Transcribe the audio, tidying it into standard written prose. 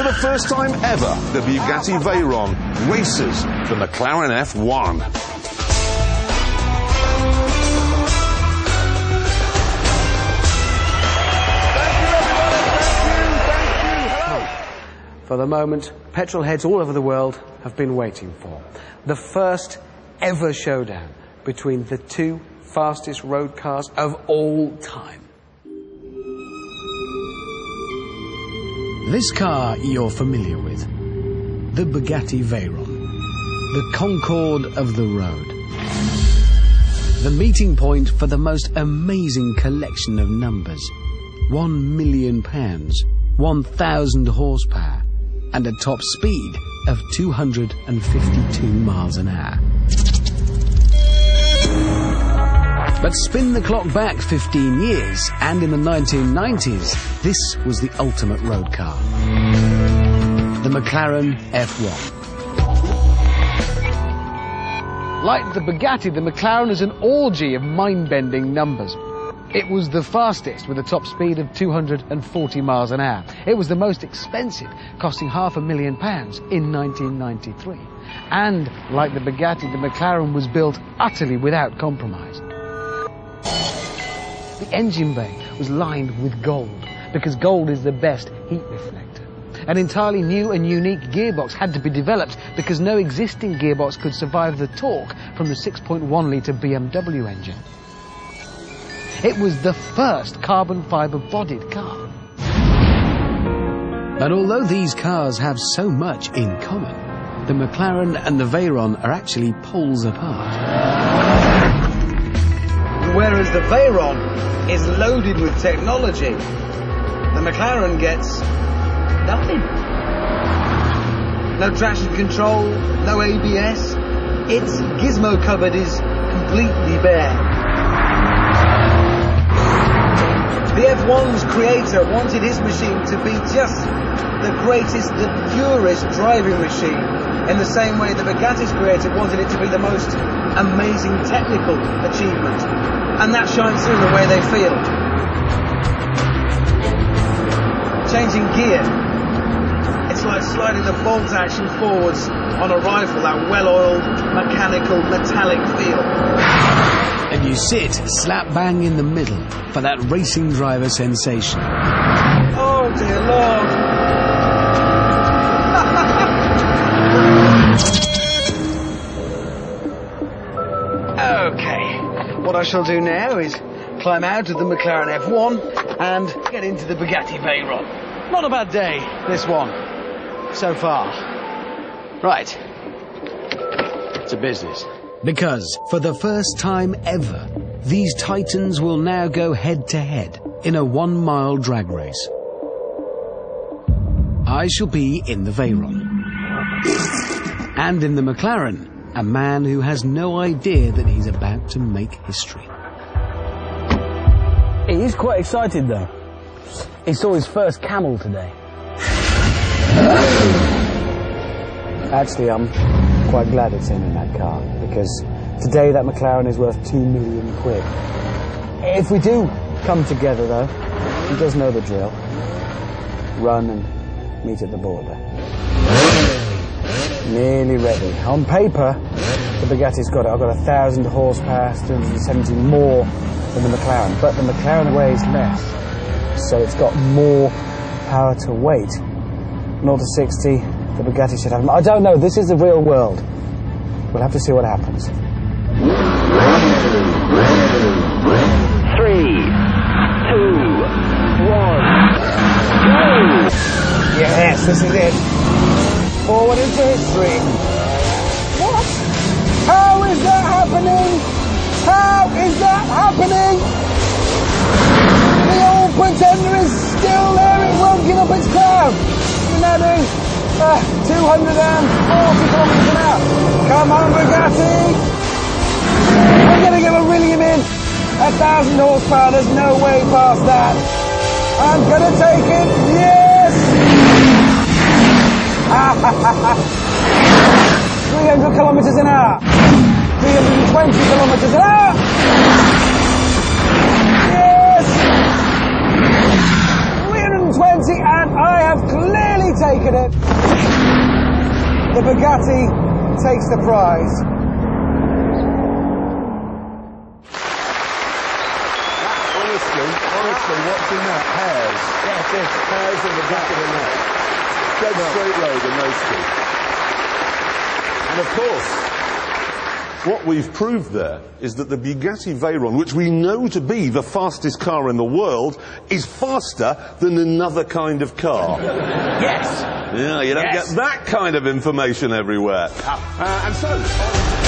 for the first time ever, the Bugatti Veyron races the Mclaren F1. For the moment, petrol heads all over the world have been waiting for. The first ever showdown between the two fastest road cars of all time. This car you're familiar with. The Bugatti Veyron. The Concorde of the road. The meeting point for the most amazing collection of numbers. £1 million, 1,000 horsepower, and a top speed of 252 miles an hour. But spin the clock back 15 years, and in the 1990s, this was the ultimate road car. The Mclaren F1. Like the Bugatti, the Mclaren is an orgy of mind-bending numbers. It was the fastest, with a top speed of 240 miles an hour. It was the most expensive, costing £500,000 in 1993. And, like the Bugatti, the Mclaren was built utterly without compromise. The engine bay was lined with gold, because gold is the best heat reflector. An entirely new and unique gearbox had to be developed, because no existing gearbox could survive the torque from the 6.1-litre BMW engine. It was the first carbon fibre bodied car. But although these cars have so much in common, the Mclaren and the Veyron are actually poles apart. Whereas the Veyron is loaded with technology, the McLaren gets nothing. No traction control, no ABS. Its gizmo cupboard is completely bare. The F1's creator wanted his machine to be just the greatest, the purest driving machine, in the same way the Bugatti's creator wanted it to be the most amazing technical achievement. And that shines through the way they feel. Changing gear, it's like sliding the bolt action forwards on a rifle, that well-oiled, mechanical, metallic feel. And you sit slap bang in the middle for that racing driver sensation. Oh dear Lord! Okay, what I shall do now is climb out of the Mclaren F1 and get into the Bugatti Veyron. Not a bad day, this one, so far. Right, to business. Because, for the first time ever, these titans will now go head-to-head in a 1-mile drag race. I shall be in the Veyron. And in the Mclaren, a man who has no idea that he's about to make history. He is quite excited, though. He saw his first camel today. Actually, I'm quite glad it's him in that car, because today that McLaren is worth £2 million. If we do come together, though, he does know the drill. Run and meet at the border. Nearly ready. On paper, the Bugatti's got it. I've got 1,000 horsepower, 370 more than the McLaren, but the McLaren weighs less, so it's got more power to weight. 0 to 60, the Bugatti should have... I don't know, this is the real world. We'll have to see what happens. 3, 2, 1, go! Yes, this is it. Forward into history. What? How is that happening? How is that happening? The old pretender is still there. It won't give up its crown. You're now doing 240 kilometers an hour. Come on, Bugatti. I'm going to give a ring him in. 1,000 horsepower. There's no way past that. I'm going to take it. Yes. 300 kilometers an hour. 320 kilometers an hour. Yes. 320, and I have clearly taken it. The Bugatti takes the prize. Honestly, watching that, hairs. Yeah, it is. Hairs in the back of the neck. Dead straight road in those two. And of course, what we've proved there is that the Bugatti Veyron, which we know to be the fastest car in the world, is faster than another kind of car. Yes. Yeah, you don't get that kind of information everywhere. And so...